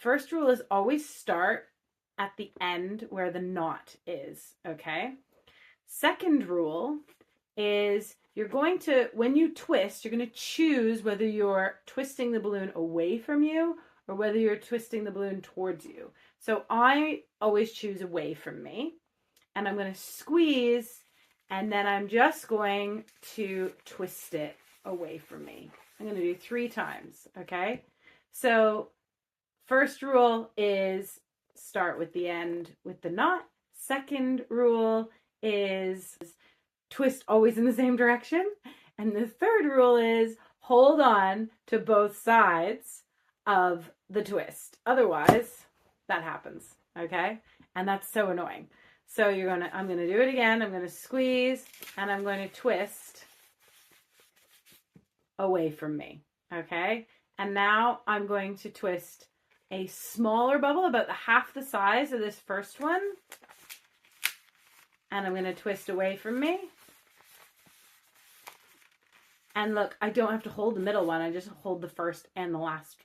first rule is always start at the end where the knot is, okay? Second rule is you're going to, when you twist, you're going to choose whether you're twisting the balloon away from you or whether you're twisting the balloon towards you. So I always choose away from me, and I'm going to squeeze, and then I'm just going to twist it away from me. I'm going to do 3 times, okay? So first rule is start with the end with the knot. Second rule is twist always in the same direction. And the third rule is hold on to both sides of the twist. Otherwise, that happens, okay? And that's so annoying. So I'm going to do it again. I'm going to squeeze and I'm going to twist away from me, okay? And now I'm going to twist a smaller bubble, about half the size of this first one. And I'm going to twist away from me. And look, I don't have to hold the middle one. I just hold the first and the last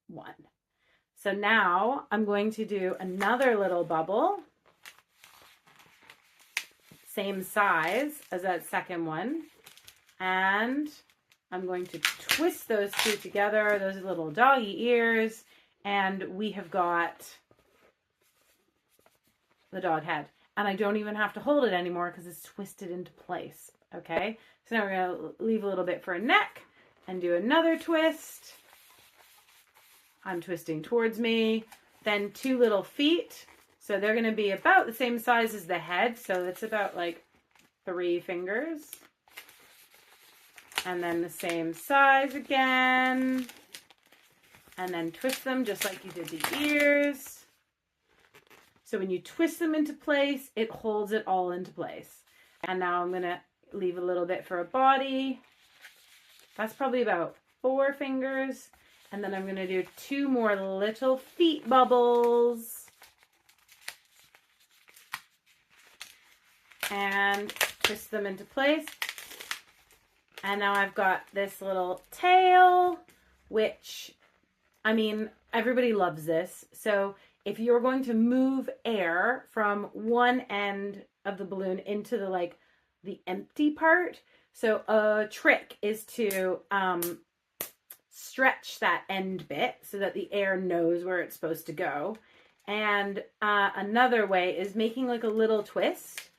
one. So now I'm going to do another little bubble. Same size as that second one. And I'm going to twist those two together, those little doggy ears. And we have got the dog head. And I don't even have to hold it anymore because it's twisted into place. Okay, so now we're going to leave a little bit for a neck and do another twist. I'm twisting towards me. Then 2 little feet. So they're going to be about the same size as the head. So it's about like 3 fingers. And then the same size again. And then twist them just like you did the ears. So when you twist them into place, it holds it all into place. And now I'm going to leave a little bit for a body. That's probably about 4 fingers. And then I'm going to do 2 more little feet bubbles. And twist them into place. And now I've got this little tail, which, I mean, everybody loves this. So if you're going to move air from one end of the balloon into the empty part, so a trick is to stretch that end bit so that the air knows where it's supposed to go. And another way is making like a little twist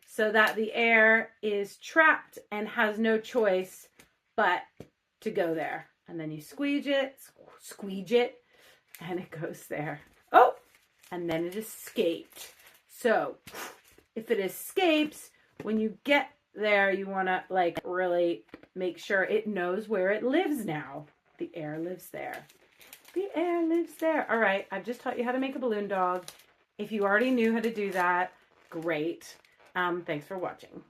so that the air is trapped and has no choice but to go there. And then you squeeze it, and it goes there. Oh, and then it escaped. So if it escapes, when you get there, you want to really make sure it knows where it lives now. The air lives there. The air lives there. All right, I've just taught you how to make a balloon dog. If you already knew how to do that, great. Thanks for watching.